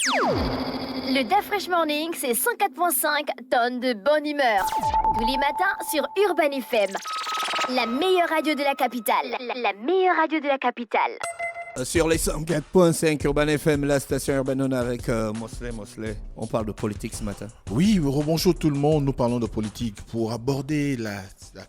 Le DAF Fresh Morning, c'est 104.5 tonnes de bonne humeur. Tous les matins sur Urban FM. La meilleure radio de la capitale. La meilleure radio de la capitale. Sur les 104.5 Urban FM, la station Urban On avec Mosley. On parle de politique ce matin. Oui, rebonjour tout le monde. Nous parlons de politique pour aborder la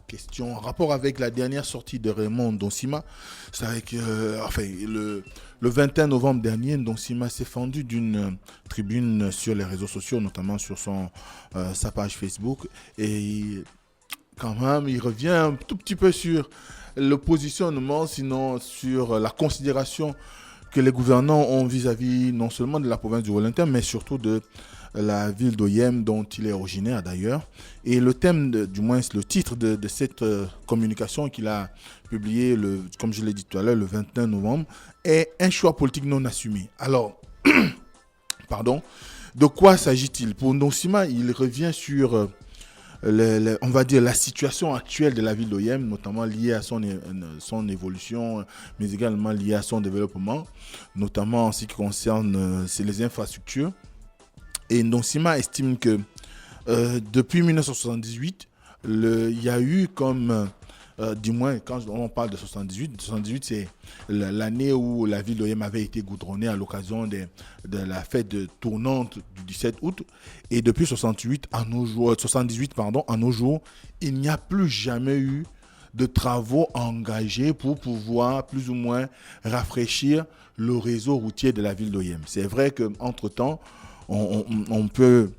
question en rapport avec la dernière sortie de Raymond Donsima. C'est avec, le 21 novembre dernier, Donsima s'est fendu d'une tribune sur les réseaux sociaux, notamment sur sa page Facebook. Et quand même, il revient un tout petit peu sur le positionnement, sinon sur la considération que les gouvernants ont vis-à-vis non seulement de la province du Wellington, mais surtout de la ville d'Oyem, dont il est originaire d'ailleurs. Et le thème, du moins le titre de cette communication qu'il a publiée, comme je l'ai dit tout à l'heure, le 21 novembre, est « Un choix politique non assumé ». Alors, de quoi s'agit-il? Pour Donsima, il revient sur on va dire la situation actuelle de la ville d'Oyem, notamment liée à son évolution, mais également liée à son développement, notamment en ce qui concerne les infrastructures. Et Donsima estime que depuis 1978, il y a eu comme, du moins quand on parle de 78 c'est l'année où la ville d'Oyem avait été goudronnée à l'occasion de la fête tournante du 17 août. Et depuis 78 à nos jours, il n'y a plus jamais eu de travaux engagés pour pouvoir plus ou moins rafraîchir le réseau routier de la ville d'Oyem. C'est vrai qu'entre-temps, on peut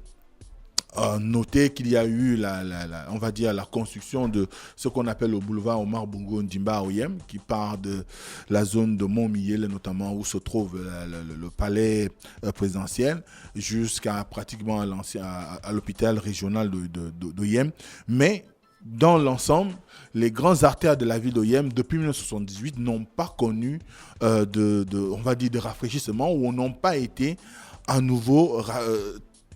noter qu'il y a eu on va dire la construction de ce qu'on appelle le boulevard Omar Bongo Ndimba à Oyem, qui part de la zone de Montmillel, notamment où se trouve le palais présidentiel, jusqu'à pratiquement à l'hôpital régional d'Oyem. Mais dans l'ensemble, les grandes artères de la ville d'Oyem, depuis 1978, n'ont pas connu on va dire, de rafraîchissement, ou n'ont pas été à nouveau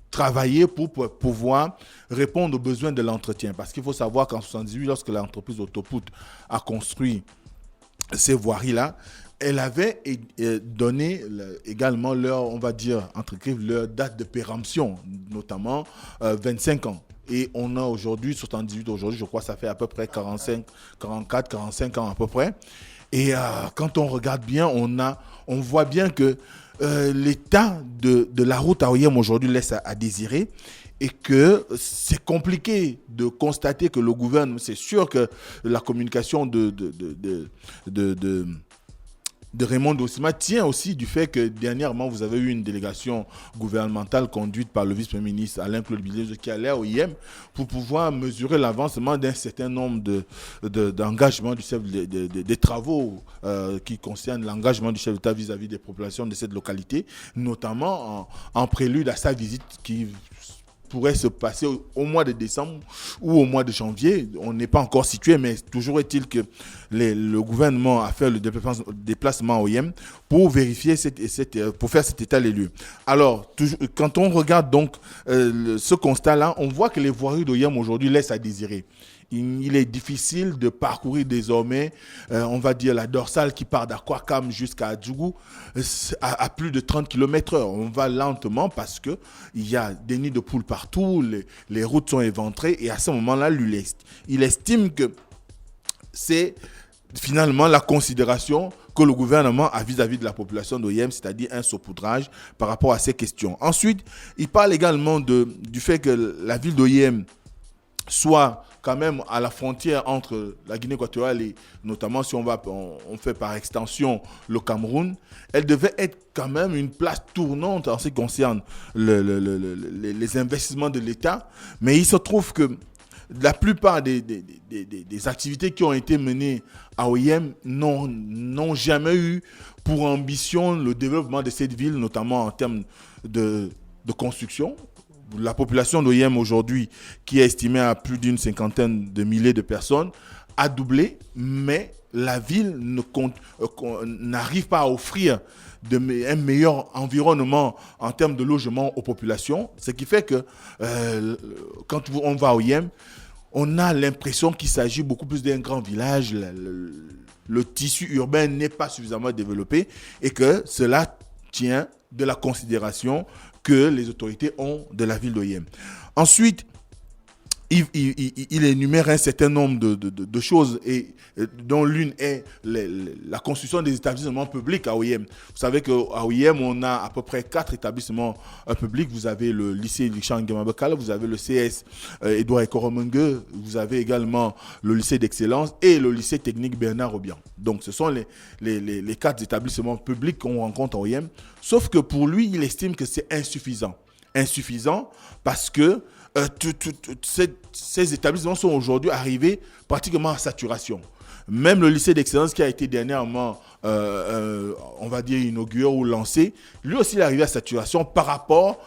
travailler pour pouvoir répondre aux besoins de l'entretien. Parce qu'il faut savoir qu'en 1978, lorsque l'entreprise Autoput a construit ces voiries-là, elle avait donné également leur date de péremption, notamment 25 ans. Et on a aujourd'hui, 78 aujourd'hui, je crois que ça fait à peu près 45 ans à peu près. Et quand on regarde bien, on voit bien que l'état de la route à Oyem aujourd'hui laisse à désirer, et que c'est compliqué de constater que le gouvernement, c'est sûr que la communication de Raymond Donsima tient aussi du fait que dernièrement vous avez eu une délégation gouvernementale conduite par le vice-premier-ministre Alain-Claude Bilodeau qui allait à Oyem pour pouvoir mesurer l'avancement d'un certain nombre d'engagements du chef des travaux qui concernent l'engagement du chef d'État vis-à-vis des populations de cette localité, notamment en prélude à sa visite qui pourrait se passer au mois de décembre ou au mois de janvier. On n'est pas encore situé, mais toujours est-il que le gouvernement a fait le déplacement à Oyem pour vérifier pour faire cet état des lieux. Alors, quand on regarde donc ce constat-là, on voit que les voiries d'Oyem aujourd'hui laissent à désirer. Il est difficile de parcourir désormais, on va dire, la dorsale qui part d'Akwakam jusqu'à Djougou à plus de 30 km/h. On va lentement parce qu'il y a des nids de poules partout, les routes sont éventrées, et à ce moment-là, il estime que c'est finalement la considération que le gouvernement a vis-à-vis de la population d'Oyem, c'est-à-dire un saupoudrage par rapport à ces questions. Ensuite, il parle également du fait que la ville d'Oyem soit quand même à la frontière entre la Guinée équatoriale et notamment si on fait par extension le Cameroun. Elle devait être quand même une place tournante en ce qui concerne les investissements de l'État. Mais il se trouve que la plupart des activités qui ont été menées à Oyem n'ont jamais eu pour ambition le développement de cette ville, notamment en termes de construction. La population d'Oyem aujourd'hui, qui est estimée à plus d'une 50aine de milliers de personnes, a doublé, mais la ville n'arrive pas à offrir un meilleur environnement en termes de logement aux populations. Ce qui fait que quand on va à Oyem, on a l'impression qu'il s'agit beaucoup plus d'un grand village. Le tissu urbain n'est pas suffisamment développé et que cela tient de la considération que les autorités ont de la ville d'Oyem. Ensuite, il énumère un certain nombre de choses, et dont l'une est la construction des établissements publics à Oyem. Vous savez qu'à Oyem, on a à peu près 4 établissements publics. Vous avez le lycée Richard Nguema-Bekala, vous avez le CS Edouard Ekoromengue, vous avez également le lycée d'excellence et le lycée technique Bernard Obiang. Donc ce sont les 4 établissements publics qu'on rencontre à Oyem. Sauf que pour lui, il estime que c'est insuffisant. Insuffisant parce que ces établissements sont aujourd'hui arrivés pratiquement à saturation. Même le lycée d'excellence qui a été dernièrement, on va dire, inauguré ou lancé, lui aussi il est arrivé à saturation par rapport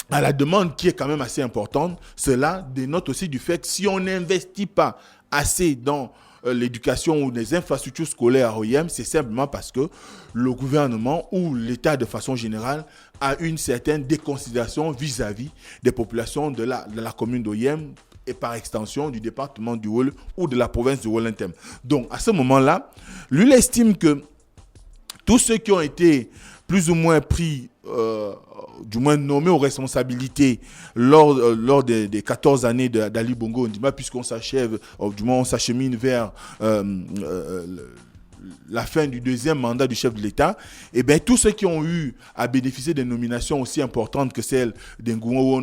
à la demande qui est quand même assez importante. Cela dénote aussi du fait que si on n'investit pas assez dans l'éducation ou les infrastructures scolaires à Oyem, c'est simplement parce que le gouvernement ou l'État de façon générale a une certaine déconsidération vis-à-vis des populations de la commune d'Oyem et par extension du département du Wol ou de la province du Wol-Intem. Donc à ce moment-là, lui il estime que tous ceux qui ont été plus ou moins pris, du moins nommés aux responsabilités lors des 14 années d'Ali Bongo Ondimba, puisqu'on s'achève, du moins on s'achemine vers la fin du 2e mandat du chef de l'État, et bien tous ceux qui ont eu à bénéficier de nominations aussi importantes que celle d'Ngoumou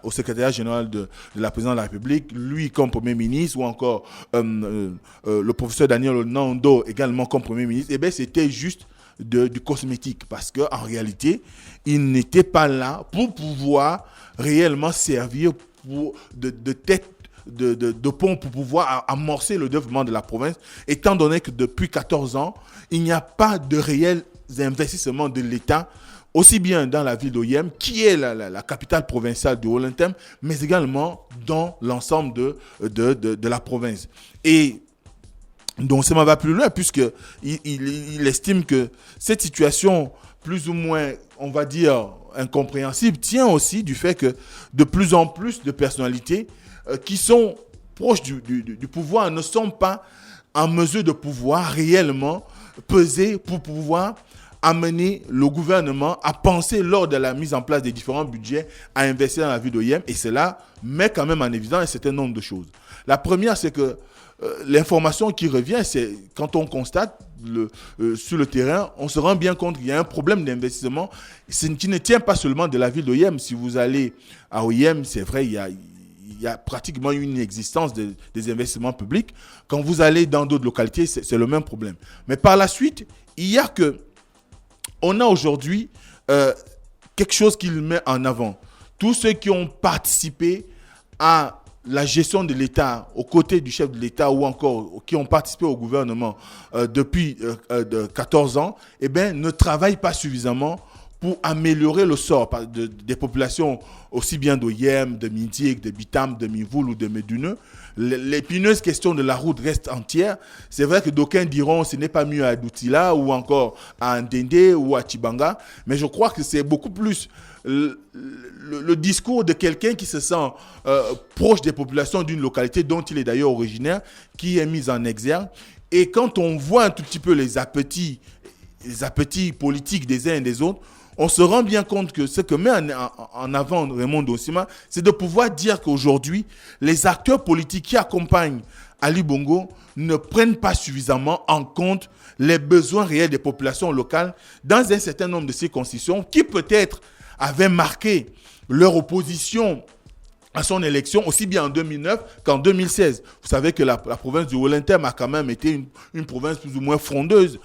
au secrétariat général de la présidence de la République, lui comme Premier ministre, ou encore le professeur Daniel Nando également comme Premier ministre, et bien c'était juste du cosmétique, parce qu'en réalité, il n'était pas là pour pouvoir réellement servir de tête de pont pour pouvoir amorcer le développement de la province, étant donné que depuis 14 ans, il n'y a pas de réels investissements de l'État, aussi bien dans la ville d'Oyem, qui est la capitale provinciale du Wol-Intem, mais également dans l'ensemble de la province. Et donc ça va plus loin, puisqu'il estime que cette situation plus ou moins, on va dire, incompréhensible, tient aussi du fait que de plus en plus de personnalités qui sont proches du pouvoir ne sont pas en mesure de pouvoir réellement peser pour pouvoir amener le gouvernement à penser lors de la mise en place des différents budgets à investir dans la ville d'Oyem. Et cela met quand même en évidence un certain nombre de choses. La première, c'est que l'information qui revient, c'est quand on constate sur le terrain, on se rend bien compte qu'il y a un problème d'investissement qui ne tient pas seulement de la ville d'Oyem. Si vous allez à Oyem, c'est vrai, il y a pratiquement une existence des investissements publics. Quand vous allez dans d'autres localités, c'est le même problème. Mais par la suite, on a aujourd'hui quelque chose qu'il met en avant. Tous ceux qui ont participé à la gestion de l'État aux côtés du chef de l'État, ou encore qui ont participé au gouvernement depuis 14 ans, eh bien, ne travaillent pas suffisamment pour améliorer le sort des populations aussi bien d'Oyem, de Mindiek, de Bitam, de Mivoul ou de Méduneux. L'épineuse question de la route reste entière. C'est vrai que d'aucuns diront que ce n'est pas mieux à Doutila ou encore à Ndende ou à Tchibanga, mais je crois que c'est beaucoup plus le discours de quelqu'un qui se sent proche des populations d'une localité dont il est d'ailleurs originaire, qui est mis en exergue. Et quand on voit un tout petit peu les appétits politiques des uns et des autres, on se rend bien compte que ce que met en avant Raymond Donsima, c'est de pouvoir dire qu'aujourd'hui, les acteurs politiques qui accompagnent Ali Bongo ne prennent pas suffisamment en compte les besoins réels des populations locales dans un certain nombre de circonscriptions qui peut-être avaient marqué leur opposition à son élection, aussi bien en 2009 qu'en 2016. Vous savez que la province du Wol-Intem a quand même été une province plus ou moins frondeuse,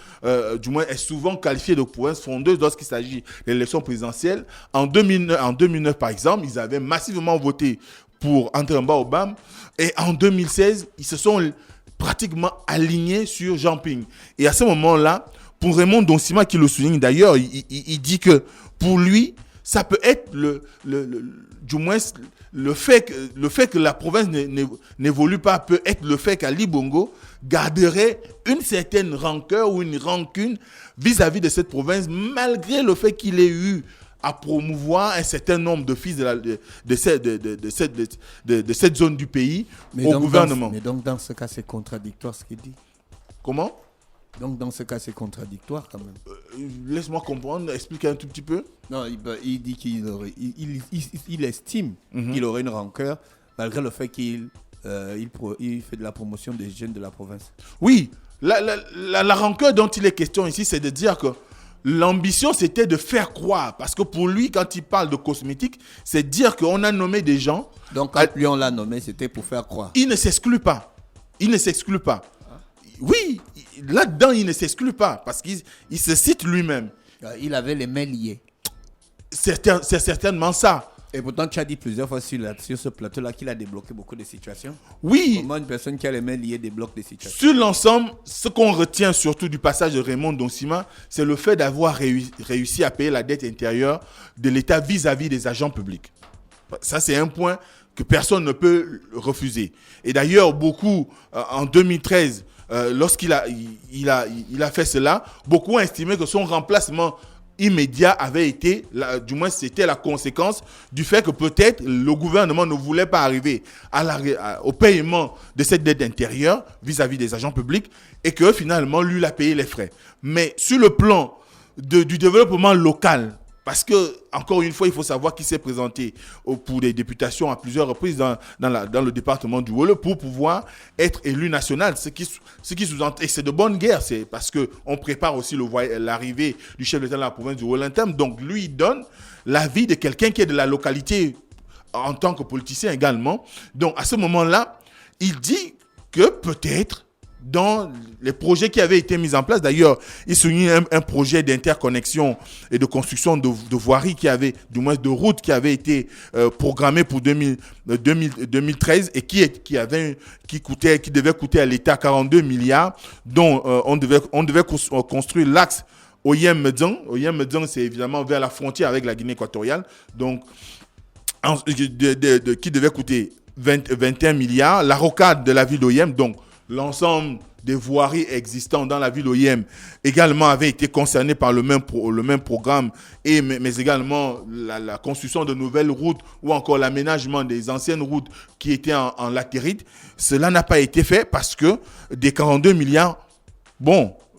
du moins est souvent qualifiée de province frondeuse lorsqu'il s'agit de l'élection présidentielle. En 2009, par exemple, ils avaient massivement voté pour André Obama, et en 2016, ils se sont pratiquement alignés sur Jean Ping. Et à ce moment-là, pour Raymond Donsima, qui le souligne d'ailleurs, il dit que pour lui, ça peut être du moins le fait que la province n'évolue pas peut être le fait qu'Ali Bongo garderait une certaine rancœur ou une rancune vis-à-vis de cette province, malgré le fait qu'il ait eu à promouvoir un certain nombre de fils de cette zone du pays au gouvernement. Mais donc dans ce cas, c'est contradictoire ce qu'il dit. Comment ? Donc, dans ce cas, c'est contradictoire quand même. Laisse-moi comprendre, explique un tout petit peu. Non, il dit il estime qu'il aurait une rancœur malgré le fait qu'il fait de la promotion des jeunes de la province. Oui, la rancœur dont il est question ici, c'est de dire que l'ambition, c'était de faire croire. Parce que pour lui, quand il parle de cosmétique, c'est dire qu'on a nommé des gens. Donc, quand lui, on l'a nommé, c'était pour faire croire. Il ne s'exclut pas. Il ne s'exclut pas. Oui, là-dedans, il ne s'exclut pas. Parce qu'il se cite lui-même. Il avait les mains liées. C'est certainement ça. Et pourtant, tu as dit plusieurs fois sur ce plateau-là qu'il a débloqué beaucoup de situations. Oui. Comment une personne qui a les mains liées débloque des situations? Sur l'ensemble, ce qu'on retient surtout du passage de Raymond Donsima, c'est le fait d'avoir réussi à payer la dette intérieure de l'État vis-à-vis des agents publics. Ça, c'est un point que personne ne peut refuser. Et d'ailleurs, beaucoup, en 2013, lorsqu'il a fait cela, beaucoup ont estimé que son remplacement immédiat avait été, du moins c'était la conséquence du fait que peut-être le gouvernement ne voulait pas arriver au paiement de cette dette intérieure vis-à-vis des agents publics et que finalement lui il a payé les frais. Mais sur le plan du développement local, parce que, encore une fois, il faut savoir qui s'est présenté pour des députations à plusieurs reprises dans le département du Wolo pour pouvoir être élu national. Ce qui sous-entend, et c'est de bonne guerre, c'est parce qu'on prépare aussi l'arrivée du chef d'État de la province du Wolo-Ntem. Donc, lui, il donne l'avis de quelqu'un qui est de la localité en tant que politicien également. Donc, à ce moment-là, il dit que peut-être, dans les projets qui avaient été mis en place. D'ailleurs, il souligne un projet d'interconnexion et de construction de voiries du moins de routes qui avait été programmé pour 2013 et qui devait coûter à l'État 42 milliards, dont on devait construire l'axe Oyem-Medjang. Oyem-Medjang, c'est évidemment vers la frontière avec la Guinée équatoriale, donc qui devait coûter 21 milliards. La rocade de la ville d'Oyem, donc l'ensemble des voiries existantes dans la ville d'Oyem également avait été concerné par le même programme, mais également la construction de nouvelles routes ou encore l'aménagement des anciennes routes qui étaient en latérite. Cela n'a pas été fait parce que des 42 milliards,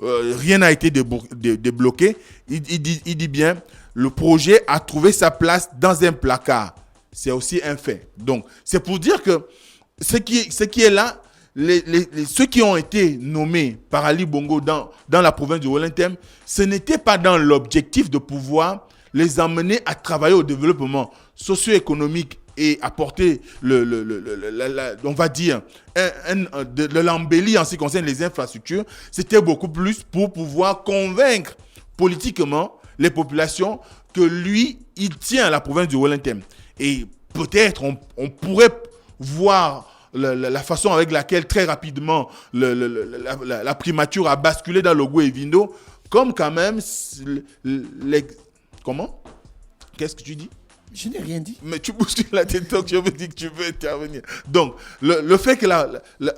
rien n'a été débloqué. Il dit bien, le projet a trouvé sa place dans un placard. C'est aussi un fait. Donc, c'est pour dire que ce qui est là, ceux qui ont été nommés par Ali Bongo dans la province du Wolo-Ntem, ce n'était pas dans l'objectif de pouvoir les emmener à travailler au développement socio-économique et apporter on va dire, de l'embellie en ce qui concerne les infrastructures. C'était beaucoup plus pour pouvoir convaincre politiquement les populations que lui, il tient à la province du Wolo-Ntem. Et peut-être on pourrait voir la façon avec laquelle très rapidement la primature a basculé dans Logou et Vindo, comme quand même comment? Qu'est-ce que tu dis? Je n'ai rien dit. Mais tu bouscules la tête, donc je me dis que tu veux intervenir. Donc, le fait que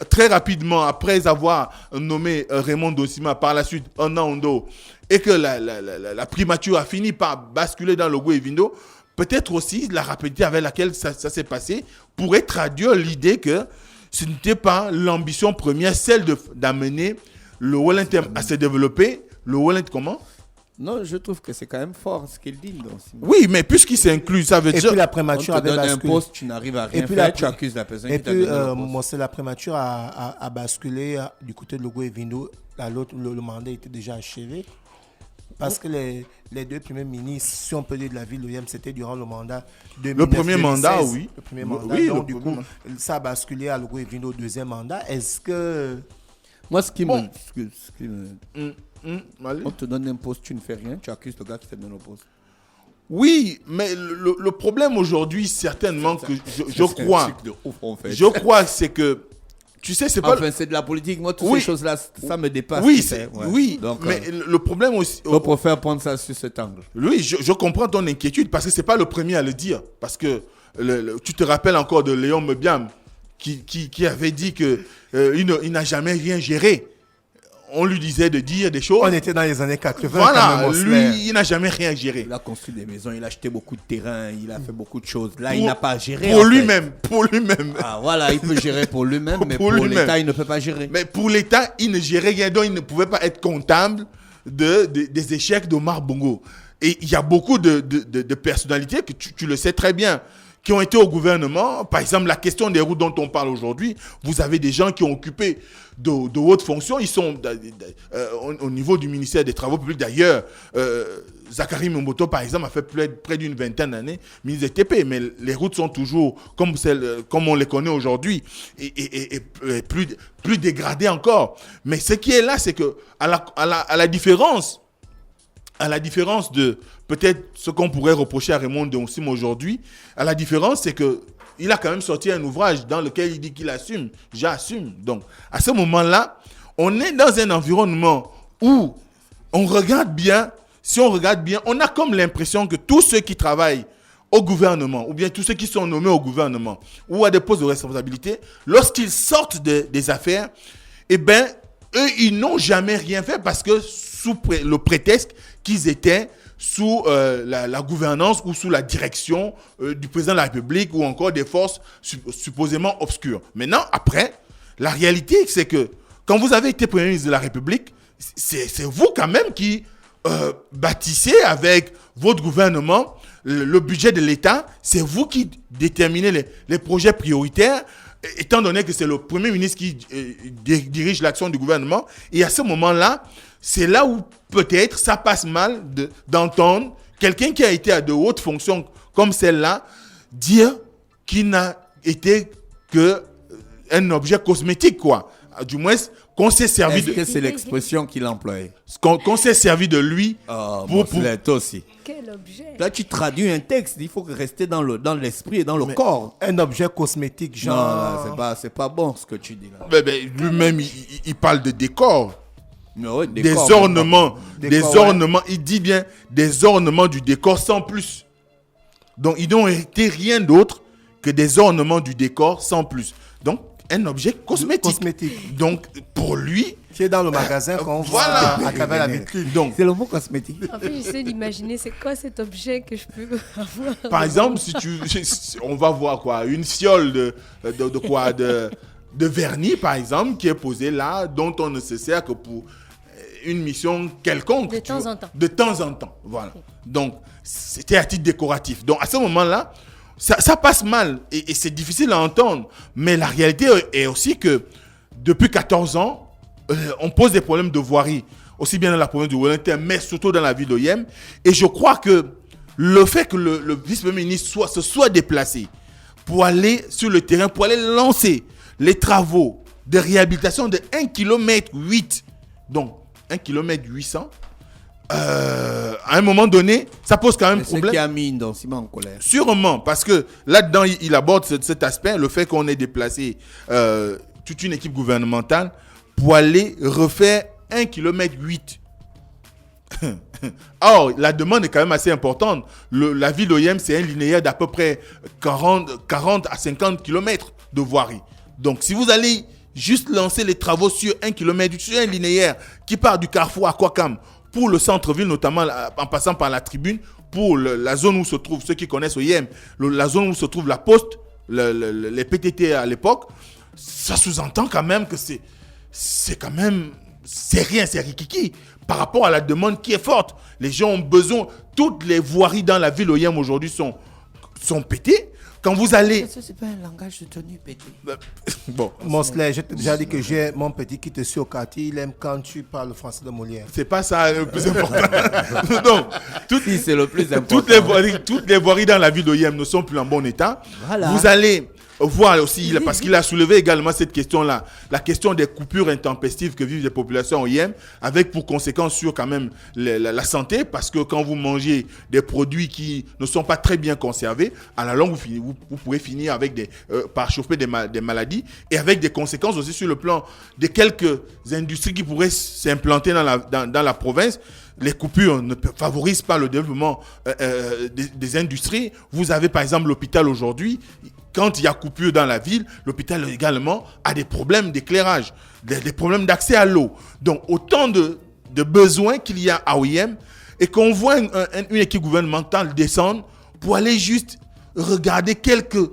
très rapidement, après avoir nommé Raymond Donsima, par la suite, Ondo, et que la primature a fini par basculer dans Logou et Vindo, peut-être aussi la rapidité avec laquelle ça s'est passé pourrait traduire l'idée que ce n'était pas l'ambition première, celle d'amener le Wolo-Ntem à se développer. Le Wolo-Ntem, comment? Non, je trouve que c'est quand même fort ce qu'il dit. Donc. Oui, mais puisqu'il s'inclut, ça veut dire... Et puis la primature avait basculé. Un poste, tu n'arrives à rien faire, tu accuses la personne qui t'a donné le poste. La primature a basculé du côté de Logou et Vindo. Le mandat était déjà achevé. Parce que les deux premiers ministres, si on peut dire de la ville d'Oyem, c'était durant le mandat 2009-2016. Le premier mandat, oui. Le premier mandat. Oui, donc, du coup, ça a basculé à Logou et Vindo au deuxième mandat. Est-ce que... Moi, ce qui me... On te donne un poste, tu ne fais rien, tu accuses le gars qui te donne le poste. Oui, mais le problème aujourd'hui, certainement, que je crois, c'est que... Tu sais, c'est pas... c'est de la politique. Moi, toutes ces choses-là, ça me dépasse. Oui, donc, mais le problème aussi... On préfère prendre ça sur cet angle. Oui, je comprends ton inquiétude parce que ce n'est pas le premier à le dire. Parce que tu te rappelles encore de Léon Mebiam qui avait dit qu'il n'a jamais rien géré. on lui disait de dire des choses. On était dans les années 80. Voilà, quand même, lui, il n'a jamais rien géré. Il a construit des maisons, il a acheté beaucoup de terrain, il a fait beaucoup de choses. Là, il n'a pas géré. Pour en fait. lui-même. Ah, voilà, il peut gérer pour lui-même, mais pour lui-même. l'État, il ne peut pas gérer. Mais pour l'État, il ne gérait rien, donc il ne pouvait pas être comptable des échecs d'Omar Bongo. Et il y a beaucoup de personnalités, que tu le sais très bien, qui ont été au gouvernement. Par exemple, la question des routes dont on parle aujourd'hui, vous avez des gens qui ont occupé de hautes fonctions. Ils sont au niveau du ministère des Travaux publics. D'ailleurs, Zachary Momboto, par exemple, a fait près d'une vingtaine d'années ministre des TP. Mais les routes sont toujours comme on les connaît aujourd'hui et plus dégradées encore. Mais ce qui est là, c'est que à la différence de peut-être ce qu'on pourrait reprocher à Raymond Deonsim aujourd'hui, à la différence, c'est que il a quand même sorti un ouvrage dans lequel il dit qu'il assume. J'assume. Donc, à ce moment-là, on est dans un environnement où on regarde bien. Si on regarde bien, on a comme l'impression que tous ceux qui travaillent au gouvernement, ou bien tous ceux qui sont nommés au gouvernement, ou à des postes de responsabilité, lorsqu'ils sortent des affaires, eh bien, eux, ils n'ont jamais rien fait parce que sous le prétexte qu'ils étaient sous la gouvernance ou sous la direction du président de la République ou encore des forces supposément obscures. Maintenant, après, la réalité, c'est que quand vous avez été Premier ministre de la République, c'est vous quand même qui bâtissez avec votre gouvernement le budget de l'État. C'est vous qui déterminez les projets prioritaires, étant donné que c'est le Premier ministre qui dirige l'action du gouvernement. Et à ce moment-là, c'est là où peut-être ça passe mal d'entendre quelqu'un qui a été à de hautes fonctions comme celle-là dire qu'il n'a été qu'un objet cosmétique, quoi. Du moins, qu'on s'est servi Est-ce que c'est l'expression qu'il employait? Qu'on s'est servi de lui pour toi aussi. Quel objet? Là, tu traduis un texte, il faut rester dans l'esprit et dans le corps. Un objet cosmétique, genre... Non, c'est pas bon ce que tu dis là. Mais lui-même, il parle de décor. Ouais, Des ornements. Il dit bien des ornements du décor sans plus. Donc, ils n'ont été rien d'autre que des ornements du décor sans plus. Donc, un objet cosmétique. Donc, pour lui... Qui est dans le magasin qu'on voit à travers la vitrine. Donc, c'est le mot cosmétique. En fait, j'essaie d'imaginer c'est quoi cet objet que je peux avoir. Par exemple, on va voir quoi, une fiole de vernis, par exemple, qui est posée là, dont on ne se sert que pour une mission quelconque. De temps en temps. De temps en temps, voilà. Donc, c'était à titre décoratif. Donc, à ce moment-là, ça passe mal et c'est difficile à entendre. Mais la réalité est aussi que depuis 14 ans, on pose des problèmes de voirie, aussi bien dans la province de Wellington, mais surtout dans la ville d'Oyem. Et je crois que le fait que le vice-premier ministre se soit déplacé pour aller sur le terrain, pour aller lancer les travaux de réhabilitation de 1,8 km, donc 1,8 km, à un moment donné, ça pose quand même problème. C'est ce qui a mis Deonsim en colère. Sûrement, parce que là-dedans, il aborde cet aspect, le fait qu'on ait déplacé toute une équipe gouvernementale pour aller refaire 1,8 km. Or, la demande est quand même assez importante. La ville d'Oyem, c'est un linéaire d'à peu près 40 à 50 km de voirie. Donc, si vous allez juste lancer les travaux sur 1 km, sur un linéaire qui part du carrefour à Kwakam pour le centre-ville, notamment en passant par la tribune, pour la zone où se trouve, ceux qui connaissent Oyem, la zone où se trouve la poste, les PTT à l'époque, ça sous-entend quand même que c'est rien, c'est rikiki par rapport à la demande qui est forte. Les gens ont besoin, toutes les voiries dans la ville Oyem aujourd'hui sont pétées. Quand vous allez... Ça, c'est pas un langage de tenue pété. Bon. Monsley, je t'ai déjà dit que j'ai mon petit qui te suit au quartier. Il aime quand tu parles français de Molière. C'est pas ça le plus important. Donc, si, c'est le plus important. Toutes les voiries dans la ville d'Oyem ne sont plus en bon état. Voilà. Vous allez voir aussi, parce qu'il a soulevé également cette question-là, la question des coupures intempestives que vivent les populations Oyem, avec pour conséquence sur quand même la santé, parce que quand vous mangez des produits qui ne sont pas très bien conservés, à la longue, vous pourrez finir avec par choper des maladies, et avec des conséquences aussi sur le plan de quelques industries qui pourraient s'implanter dans la province. Les coupures ne favorisent pas le développement des industries. Vous avez par exemple l'hôpital aujourd'hui quand il y a coupure dans la ville, l'hôpital également a des problèmes d'éclairage, des problèmes d'accès à l'eau. Donc, autant de besoins qu'il y a à OIM et qu'on voit une équipe gouvernementale descendre pour aller juste regarder quelques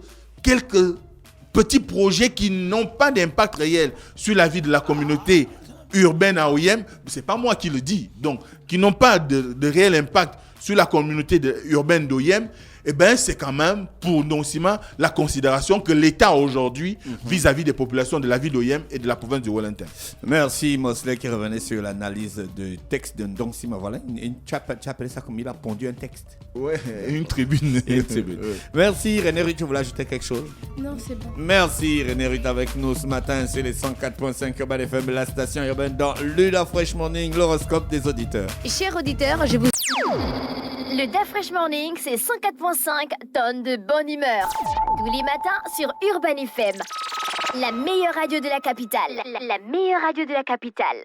petits projets qui n'ont pas d'impact réel sur la vie de la communauté urbaine à OIM. C'est pas moi qui le dis. Donc, qui n'ont pas de réel impact sur la communauté urbaine d'OIM. Eh bien, c'est quand même pour Donsima la considération que l'État aujourd'hui vis-à-vis des populations de la ville d'OIM et de la province de Wellington. Merci Mosley qui revenait sur l'analyse du texte de Donsima. Voilà, tu appelles ça comme il a pondu un texte. Ouais, une tribune. Une tribune. Merci René Ruth, tu voulais ajouter quelque chose? Non, c'est bon. Merci René Ruth avec nous ce matin sur les 104.5 Urban FM, la station urbaine dans Luda Fresh Morning, l'horoscope des auditeurs. Chers auditeurs, je vous... Le Da Fresh Morning, c'est 104.5 tonnes de bonne humeur. Tous les matins sur Urban FM. La meilleure radio de la capitale. La meilleure radio de la capitale.